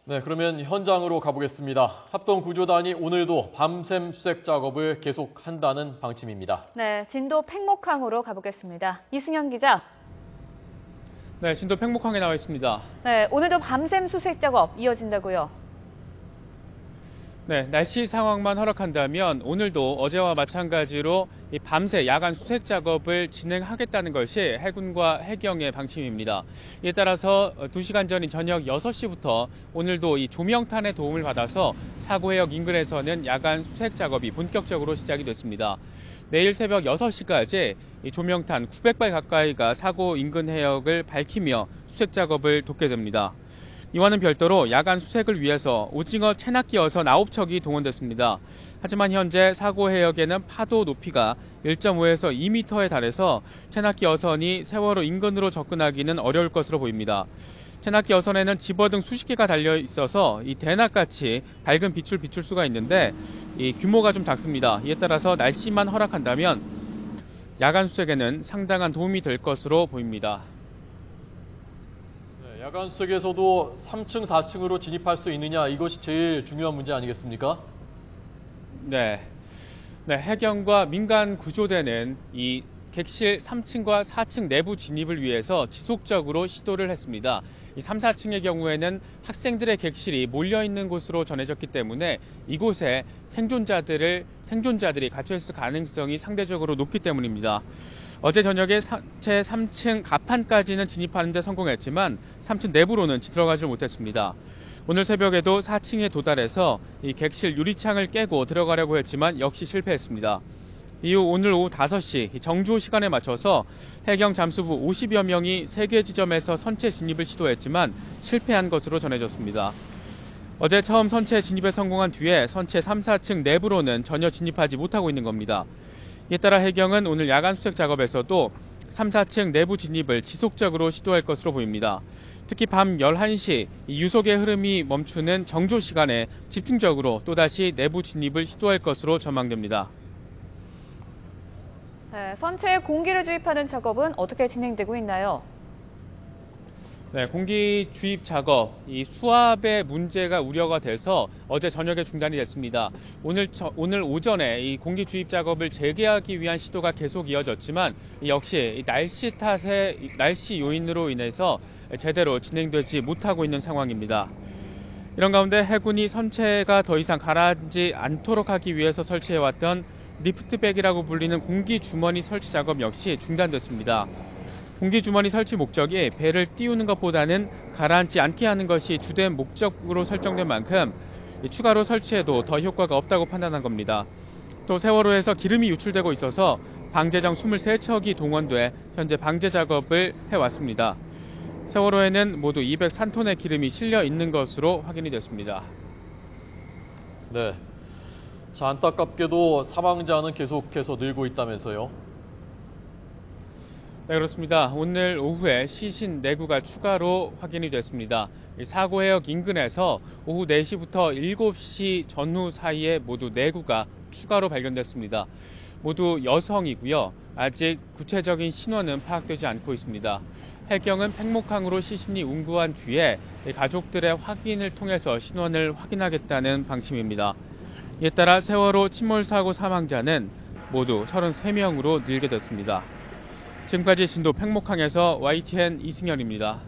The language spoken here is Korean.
네, 그러면 현장으로 가보겠습니다. 합동구조단이 오늘도 밤샘 수색 작업을 계속한다는 방침입니다. 네, 진도 팽목항으로 가보겠습니다. 이승현 기자. 네, 진도 팽목항에 나와 있습니다. 네, 오늘도 밤샘 수색 작업 이어진다고요? 네, 날씨 상황만 허락한다면 오늘도 어제와 마찬가지로 이 밤새 야간 수색 작업을 진행하겠다는 것이 해군과 해경의 방침입니다. 이에 따라서 2시간 전인 저녁 6시부터 오늘도 이 조명탄의 도움을 받아서 사고해역 인근에서는 야간 수색 작업이 본격적으로 시작이 됐습니다. 내일 새벽 6시까지 이 조명탄 900발 가까이가 사고 인근 해역을 밝히며 수색 작업을 돕게 됩니다. 이와는 별도로 야간 수색을 위해서 오징어 채낚기 어선 9척이 동원됐습니다. 하지만 현재 사고 해역에는 파도 높이가 1.5에서 2m에 달해서 채낚기 어선이 세월호 인근으로 접근하기는 어려울 것으로 보입니다. 채낚기 어선에는 집어등 수십 개가 달려 있어서 이 대낮같이 밝은 빛을 비출 수가 있는데 이 규모가 좀 작습니다. 이에 따라서 날씨만 허락한다면 야간 수색에는 상당한 도움이 될 것으로 보입니다. 야간 수색에서도 3층, 4층으로 진입할 수 있느냐, 이것이 제일 중요한 문제 아니겠습니까? 네, 해경과 민간 구조대는 이 객실 3층과 4층 내부 진입을 위해서 지속적으로 시도를 했습니다. 이 3, 4층의 경우에는 학생들의 객실이 몰려있는 곳으로 전해졌기 때문에 이곳에 생존자들이 갇혀있을 가능성이 상대적으로 높기 때문입니다. 어제 저녁에 제 3층 갑판까지는 진입하는 데 성공했지만 3층 내부로는 들어가지 못했습니다. 오늘 새벽에도 4층에 도달해서 이 객실 유리창을 깨고 들어가려고 했지만 역시 실패했습니다. 이후 오늘 오후 5시 정조 시간에 맞춰서 해경 잠수부 50여 명이 3개 지점에서 선체 진입을 시도했지만 실패한 것으로 전해졌습니다. 어제 처음 선체 진입에 성공한 뒤에 선체 3, 4층 내부로는 전혀 진입하지 못하고 있는 겁니다. 이에 따라 해경은 오늘 야간 수색 작업에서도 3, 4층 내부 진입을 지속적으로 시도할 것으로 보입니다. 특히 밤 11시 유속의 흐름이 멈추는 정조 시간에 집중적으로 또다시 내부 진입을 시도할 것으로 전망됩니다. 네, 선체에 공기를 주입하는 작업은 어떻게 진행되고 있나요? 네, 공기 주입 작업, 이 수압의 문제가 우려가 돼서 어제 저녁에 중단이 됐습니다. 오늘 오전에 이 공기 주입 작업을 재개하기 위한 시도가 계속 이어졌지만 역시 날씨 요인으로 인해서 제대로 진행되지 못하고 있는 상황입니다. 이런 가운데 해군이 선체가 더 이상 가라앉지 않도록 하기 위해서 설치해왔던 리프트백이라고 불리는 공기 주머니 설치 작업 역시 중단됐습니다. 공기주머니 설치 목적이 배를 띄우는 것보다는 가라앉지 않게 하는 것이 주된 목적으로 설정된 만큼 추가로 설치해도 더 효과가 없다고 판단한 겁니다. 또 세월호에서 기름이 유출되고 있어서 방제정 23척이 동원돼 현재 방제 작업을 해왔습니다. 세월호에는 모두 203톤의 기름이 실려 있는 것으로 확인이 됐습니다. 네. 자, 안타깝게도 사망자는 계속해서 늘고 있다면서요? 네, 그렇습니다. 오늘 오후에 시신 4구가 추가로 확인이 됐습니다. 사고해역 인근에서 오후 4시부터 7시 전후 사이에 모두 4구가 추가로 발견됐습니다. 모두 여성이고요. 아직 구체적인 신원은 파악되지 않고 있습니다. 해경은 팽목항으로 시신이 운구한 뒤에 가족들의 확인을 통해서 신원을 확인하겠다는 방침입니다. 이에 따라 세월호 침몰사고 사망자는 모두 33명으로 늘게 됐습니다. 지금까지 진도 팽목항에서 YTN 이승현입니다.